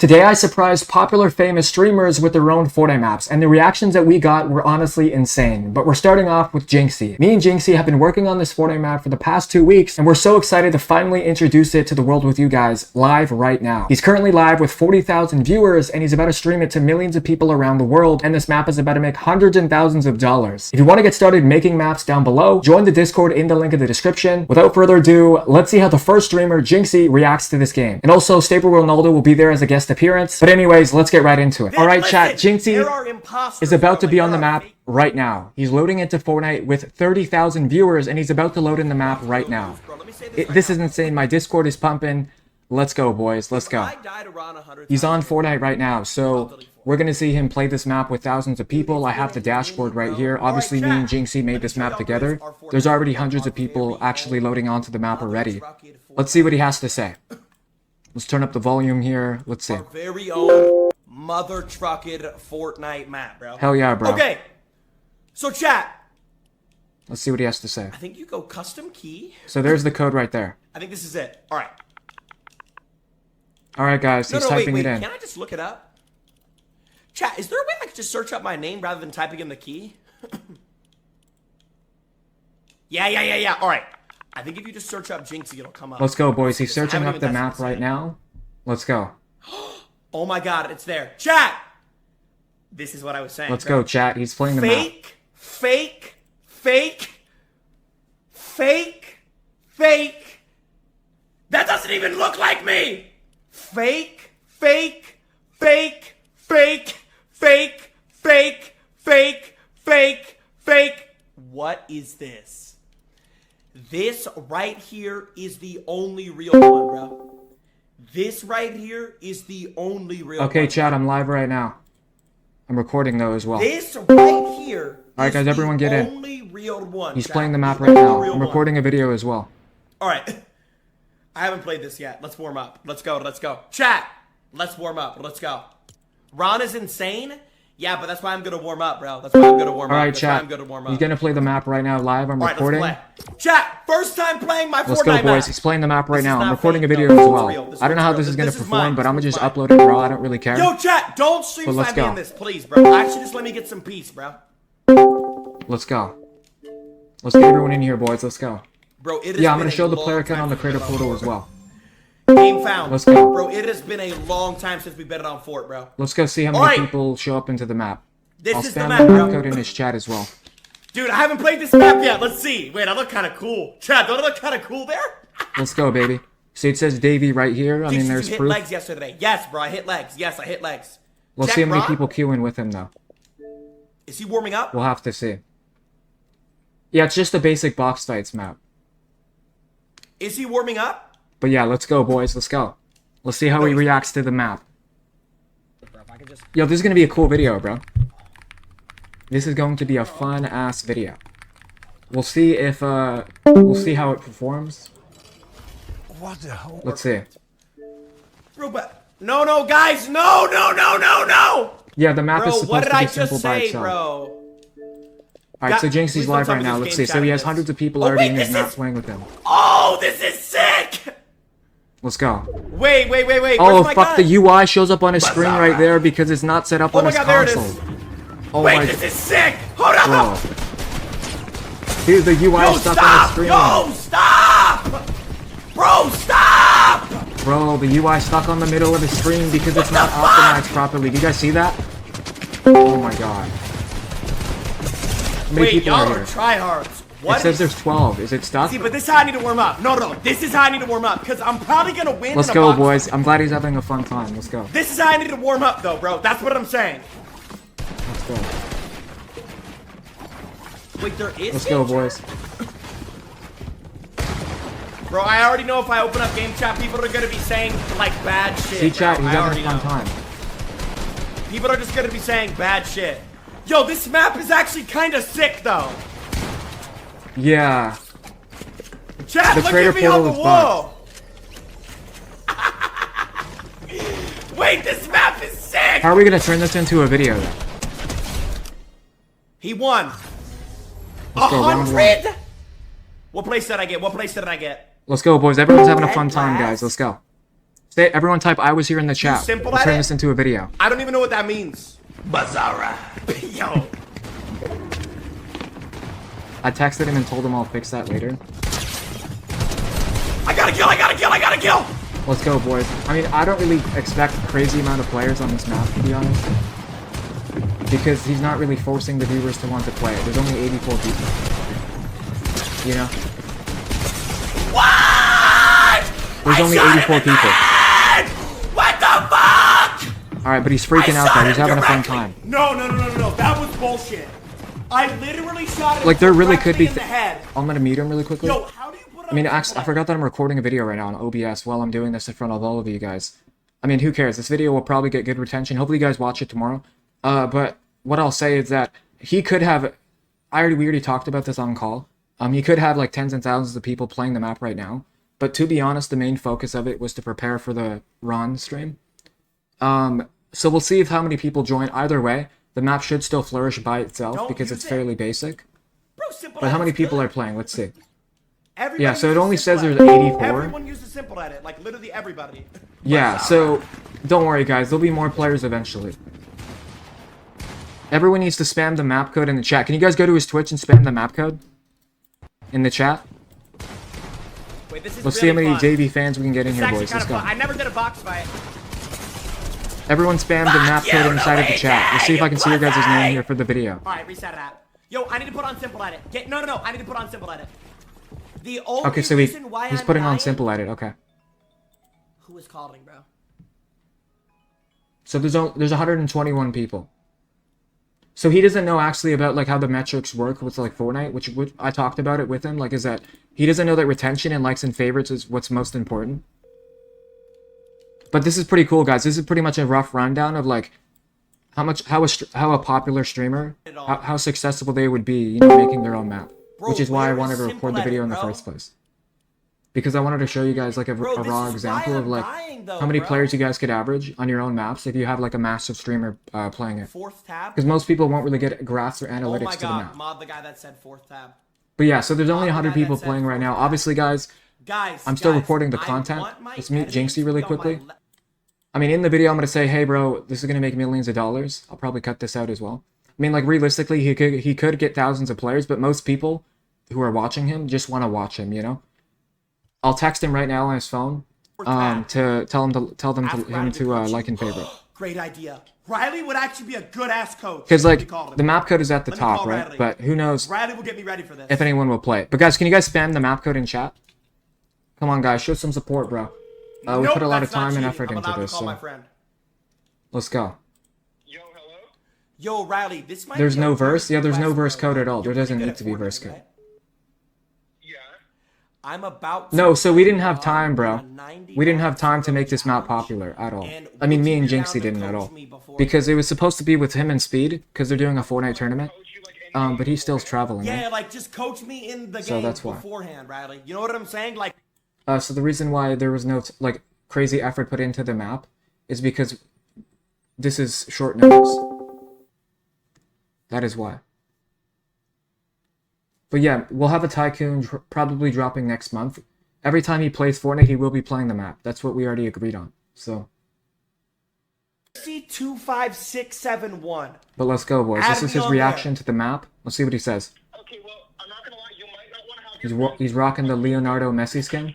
Today I surprised popular famous streamers with their own Fortnite maps, and the reactions that we got were honestly insane. But we're starting off with Jynxzi. Me and Jynxzi have been working on this Fortnite map for the past 2 weeks, and we're so excited to finally introduce it to the world with you guys live right now. He's currently live with 40,000 viewers, and he's about to stream it to millions of people around the world, and this map is about to make hundreds and thousands of dollars. If you want to get started making maps down below, join the Discord in the link in the description. Without further ado, let's see how the first streamer, Jynxzi, reacts to this game. And also, Stable Ronaldo will be there as a guest appearance. But anyways, let's get right into it. Alright chat, Jynxzi is about to be on the map right now. He's loading into Fortnite with 30,000 viewers, and he's about to load in the map right now. This is insane. My Discord is pumping. Let's go, boys. Let's go. He's on Fortnite right now, so we're going to see him play this map with thousands of people. I have the dashboard right here. Obviously, me and Jynxzi made this map together. There's already hundreds of people actually loading onto the map already. Let's see what he has to say. Let's turn up the volume here. Let's see. Our very own mother trucked Fortnite map, bro. Hell yeah, bro. Okay. So chat. Let's see what he has to say. I think you go custom key. So there's the code right there. I think this is it. All right. All right, guys. He's typing it in. Can I just look it up? Chat, is there a way I could just search up my name rather than typing in the key? Yeah. All right. I think if you just search up Jynxzi, it'll come up. Let's go, boys. He's searching up the map right now. Let's go. Oh my god, it's there. Chat! This is what I was saying. Let's go, chat. He's playing the map. Fake. That doesn't even look like me! Fake. What is this? This right here is the only real one, bro. This right here is the only real one. Okay, chat, I'm live right now. I'm recording though as well. This right here. Alright, guys, everyone get in. Only real one. He's playing the map right now. I'm recording a video as well. Alright. I haven't played this yet. Let's warm up. Let's go. Chat, let's warm up. Let's go. Ron is insane. Yeah, but that's why I'm gonna warm up, bro. That's why I'm gonna warm up. Alright, chat. He's gonna play the map right now live. I'm recording. Chat, first time playing my Fortnite Let's go, boys. He's playing the map right now. I'm recording a video as well. I don't know how this is gonna perform, but I'm gonna just upload it, bro. I don't really care. Yo, chat, don't stream slam me in this, please, bro. Actually, just let me get some peace, bro. Let's go. Let's get everyone in here, boys. Let's go. Bro, yeah, I'm gonna show the player count on the creator portal as well. Game found. Let's go. Bro, it has been a long time since we betted on Fort, bro. Let's go see how many people show up into the map. I'll spam the map, code in his chat as well. Dude, I haven't played this map yet. Let's see. Wait, I look kind of cool. Chat, don't I look kind of cool there? Let's go, baby. See, it says Davey right here. I mean, there's proof. proof. Hit legs yesterday. Yes, bro, I hit legs. Yes, I hit legs. Let's see how many people queuing with him, though. Is he warming up? We'll have to see. Yeah, it's just a basic box fights map. Is he warming up? But yeah, let's go, boys. Let's go. Let's see how he reacts to the map. Yo, this is gonna be a cool video, bro. This is going to be a fun-ass video. We'll see if, we'll see how it performs. What the hell? Let's see. Bro, but... No, guys! No! Yeah, the map bro, is supposed to be simple by itself. Bro? Alright, so Jynxzi's live right now. Let's see. So he has hundreds of people already in his map playing with him. Oh, this is sick! Let's go. Wait. Oh, fuck, the UI shows up on his screen right there because it's not set up on his console. Oh wait, this is sick! Hold on! Dude, the UI is stuck on his screen. Yo, stop! Bro, stop! Bro, the UI is stuck on the middle of the screen because it's not optimized properly. Do you guys see that? Oh my god. How many people y'all are here? tryhards. It says there's 12. Is it stuck? See, but this is how I need to warm up. No. This is how I need to warm up because I'm probably gonna win. Let's go, boys. I'm glad he's having a fun time. Let's go. This is how I need to warm up, though, bro. That's what I'm saying. Let's go. Wait, there is. Let's go, boys. Bro, I already know if I open up game chat, people are gonna be saying like bad shit. See, chat, he's having a fun time. People are just gonna be saying bad shit. Yo, this map is actually kind of sick, though. Yeah. Chat, look at me on the wall. Wait, this map is sick. How are we gonna turn this into a video, then? He won. 100? What place did I get? Let's go, boys. Everyone's having a fun time, guys. Let's go. Say, everyone type I was here in the chat. simple We'll at turn it? this into a video. I don't even know what that means. Bazara. Yo. I texted him and told him I'll fix that later. I gotta kill, I gotta kill, I gotta kill! Let's go, boys. I mean, I don't really expect a crazy amount of players on this map, to be honest. Because he's not really forcing the viewers to want to play it. There's only 84 people. You know? What? There's only 84 people. What the fuck? Alright, but he's freaking out though. He's having a fun time. No. That was bullshit. I literally shot him Like, there really could be... in the head. I'm gonna mute him really quickly. Yo, how do you put I mean, actually, I forgot that I'm recording a video right now on OBS while I'm doing this in front of all of you guys. I mean, who cares? This video will probably get good retention. Hopefully you guys watch it tomorrow. But what I'll say is that he could have... we already talked about this on call. He could have like tens and thousands of people playing the map right now. But to be honest, the main focus of it was to prepare for the Ron stream. So we'll see how many people join. Either way, the map should still flourish by itself because it's fairly basic. But how many people are playing? Let's see. Yeah, so it only says there's 84. Everyone uses simple edit, like literally everybody. Yeah, so don't worry guys, there'll be more players eventually. Everyone needs to spam the map code in the chat. Can you guys go to his Twitch and spam the map code in the chat? Wait, this is Let's see how really many fun. JV fans we can get in It's here, actually boys. Let's kinda go. fun. I never did a box fight. Everyone spam the map code inside of the chat. Let's see if I can see your guys' name here for the video. Alright, reset it out. Yo, I need to put on simple edit. No, I need to put on simple edit. The only Okay, so reason why he's I'm putting on dying- simple edit, okay. Who is calling, bro? So there's 121 people. So he doesn't know actually about like how the metrics work with like Fortnite, which I talked about it with him, like is that he doesn't know that retention and likes and favorites is what's most important. But this is pretty cool, guys. This is pretty much a rough rundown of like how a popular streamer, how successful they would be, you know, making their own map. Bro, which is why I where wanted is to simple record the video edit, in the bro? first place. Because I wanted to show you guys like a Bro, this raw is example why of I'm like dying, though, how many bro. players you guys could average on your own maps if you have like a massive streamer playing it. Fourth tab? Because most people won't really get graphs or Oh analytics my to the god, map. mod the guy that said fourth tab. But yeah, so there's only the 100 guy people that said playing right now. fourth tab. Obviously, guys, Guys, I'm still guys, recording the I content. want my Let's meet editing Jynxzi to really be on my quickly. I mean, in the video, I'm going to say, hey, bro, this is going to make millions of dollars. I'll probably cut this out as well. I mean, like, realistically, he could get thousands of players, but most people who are watching him just want to watch him, you know? I'll text him right now on his phone to tell him to like and favorite. Great idea. Riley would actually be a good ass coach. Because, if we like, called him. the map code is at the Let me top, call right? Riley. But who knows Riley will get me ready for this. if anyone will play it. But, guys, can you guys spam the map code in chat? Come on, guys, show some support, bro. We Nope, put a lot of that's not time and cheating. effort I'm into allowed to this, call so my friend. let's go. Yo, hello? Yo, Riley, this might There's be a no weird verse? Yeah, there's no request, verse bro. code at all. There You're doesn't pretty need good to be at verse Fortnite, code. right? Yeah. I'm about to No, so we didn't put have time, bro. on a 90 We didn't have max time to make this map challenge. popular at all. And I mean, would me you and be down Jynxzi to didn't at coach all. me before- Because it was supposed to be with him and Speed, because they're doing a Fortnite tournament. Coach you like any But he's still traveling, Yeah, right? like just coach me in the So game that's why. beforehand, Riley. You know what I'm saying? Like, So the reason why there was no, like, crazy effort put into the map is because this is short notice. That is why. But yeah, we'll have a Tycoon probably dropping next month. Every time he plays Fortnite, he will be playing the map. That's what we already agreed on. So, C25671. but let's go, boys. Add This is me his on reaction to the map. Let's see what he says. Okay, well, I'm not gonna lie, you might not want to have your He's rocking the Leonardo Messi skin.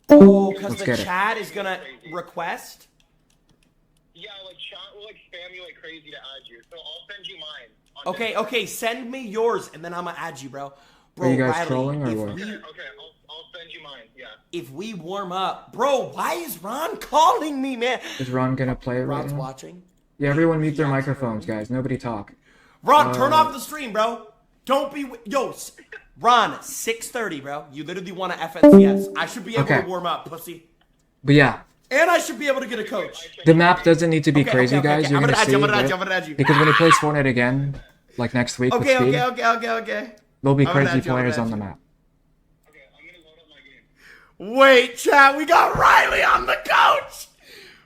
Oh, because Let's the get it. chat is gonna request. Yeah, like, chat will, like, spam you like crazy to add you, so I'll send you mine. on Okay, Discord. okay, send me yours and then I'm gonna add you, bro. Bro, Are you guys Riley, trolling or if what? we- Okay, I'll send you mine, yeah. If we warm up, bro, why is Ron calling me, man? Is Ron gonna play it right Ron's now? watching. Yeah, everyone mute their microphones, guys. Nobody talk. Ron, turn off the stream, bro. Don't be Ron, 6:30, bro. You literally want to FNCS. I should be able Okay. to warm up, pussy. But yeah, And I should be able to get a coach. the map doesn't need to be Okay, crazy, okay, guys. okay. You're I'm gonna gonna add see, you, I'm gonna add right? you, I'm gonna add you. Because when he plays Fortnite again, like next week with Okay, Speed, okay. there'll be I'm gonna crazy add you, I'm gonna players add on the you. map. Okay, I'm gonna load up my game. Wait, chat, we got Riley on the coach.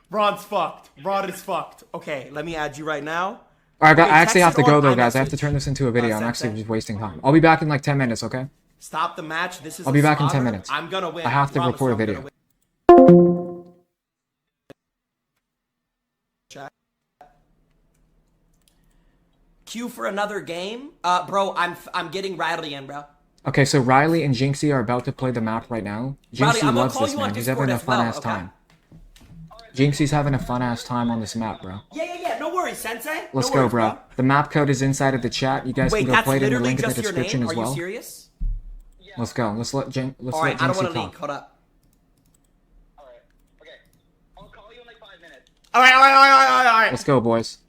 Ron's fucked. Ron is fucked. Okay, let me add you right now. All right, Okay, I actually have text to it go on though, guys. I have to iMessage. turn this into a video. I'm send actually that. just wasting time. I'll be back in like 10 minutes, okay? Stop the match. This is I'll a be back in 10 slaughter. minutes. I'm gonna win. I have to promise record a I'm gonna video. win. chat. Queue for another game? Bro, I'm getting Riley in, bro. Okay, so Riley and Jynxzi are about to play the map right now. Riley, Jynxzi I'm gonna loves call this, you on man. He's Discord having a as well, fun-ass okay? time. Jynxzi's having a fun-ass time on this map, bro. Yeah. No worries, Sensei. Let's no go, worries, bro. The map code is inside of the chat. You guys Wait, can go that's play it in the literally link in the just your description name? as Are well. you serious? Let's go. Let's let Alright, I don't Jynxzi want to leak. talk. Hold up. Alright. Okay. I'll call you in like 5 minutes. Alright. Let's go, boys.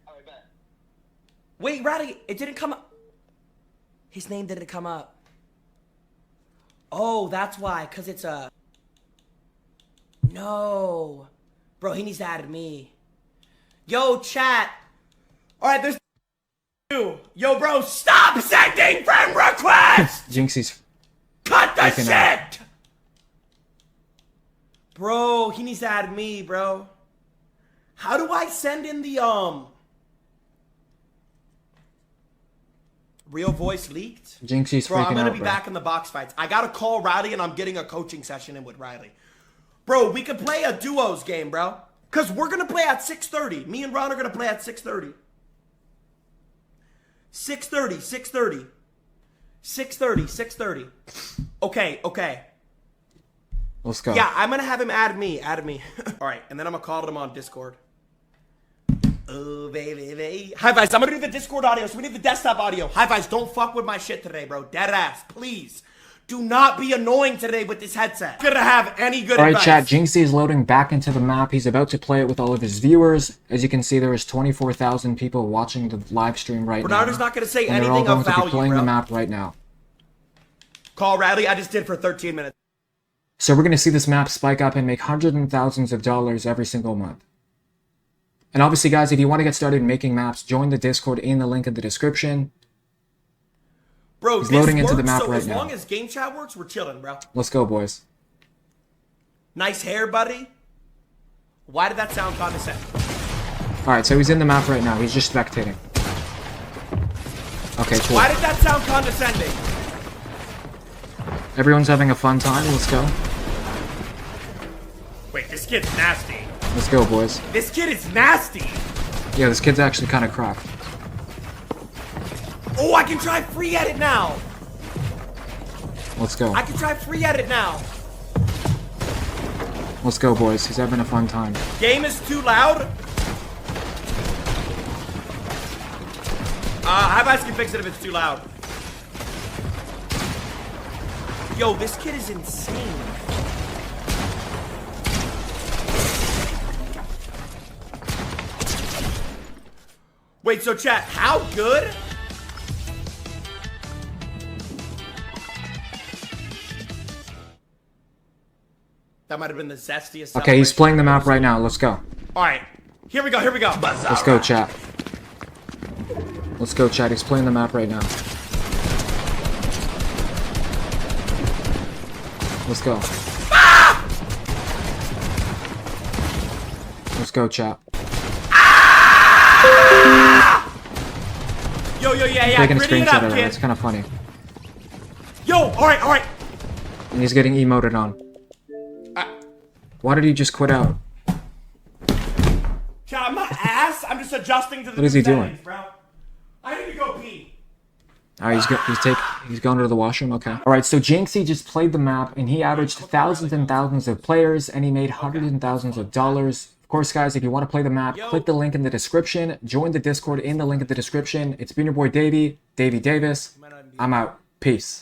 Alright, bet. Wait, Riley, it didn't come up. His name didn't come up. Oh, that's why, because it's a... No. Bro, he needs to add me. Yo, chat. Alright, there's... Yo, bro, stop sending friend requests! Jynxzi's Cut the freaking out. shit! Bro, he needs to add me, bro. How do I send in the, Real voice leaked? Jynxzi's Bro, I'm freaking gonna out, be bro. back in the box fights. I gotta call Riley and I'm getting a coaching session in with Riley. Bro, we could play a duos game, bro. Cause we're gonna play at 6:30. Me and Ron are gonna play at 6:30. 6:30. Okay. Let's go. Yeah, I'm gonna have him add me. Alright, and then I'm gonna call him on Discord. Oh, baby. Hi, guys. I'm gonna do the Discord audio, so we need the desktop audio. Hi, guys. Don't fuck with my shit today, bro. Dead ass. Please. Do not be annoying today with this headset. Gonna have any good Alright, advice. chat. Jynxzi is loading back into the map. He's about to play it with all of his viewers. As you can see, there is 24,000 people watching the live stream right now. Bernardo's not gonna say And they're all anything going of to be value, playing bro. the map right now. Call Riley. I just did for 13 minutes. So we're going to see this map spike up and make hundreds and thousands of dollars every single month. And obviously, guys, if you want to get started making maps, join the Discord in the link in the description. Bro, He's this loading works, into the map so right as now. long as game chat works, we're chilling, bro. Let's go, boys. Nice hair, buddy. Why did that sound condescending? Alright, so he's in the map right now. He's just spectating. Okay, cool. Why did that sound condescending? Everyone's having a fun time. Let's go. Wait, this kid's nasty. Let's go, boys. This kid is nasty. Yeah, this kid's actually kind of cracked. Oh, I can try free edit now. Let's go. I can try free edit now. Let's go, boys. He's having a fun time. Game is too loud. How about I can fix it if it's too loud? Yo, this kid is insane. Wait, so chat, how good? That might have been the zestiest. Okay, he's celebration playing the I've map ever right now. Let's go. seen. All right, here we go. Let's go, chat. Let's go, chat. He's playing the map right now. Let's go. Ah! Let's go, chat. Yo, yeah. Taking a Pretty it screenshot up, of that. kid. It's kind of funny. Yo, all right. And he's getting emoted on. Why did he just quit out? Chat, I'm not ass. I'm just adjusting to the What is he new doing? settings, bro. I need to go pee. Alright, he's going to the washroom. Okay. Alright, so Jynxzi just played the map and he averaged thousands and thousands of players and he made hundreds and thousands of dollars. Of course, guys, if you want to play the map, click the link in the description. Join the Discord in the link in the description. It's been your boy Davey Davis. I'm out. Peace.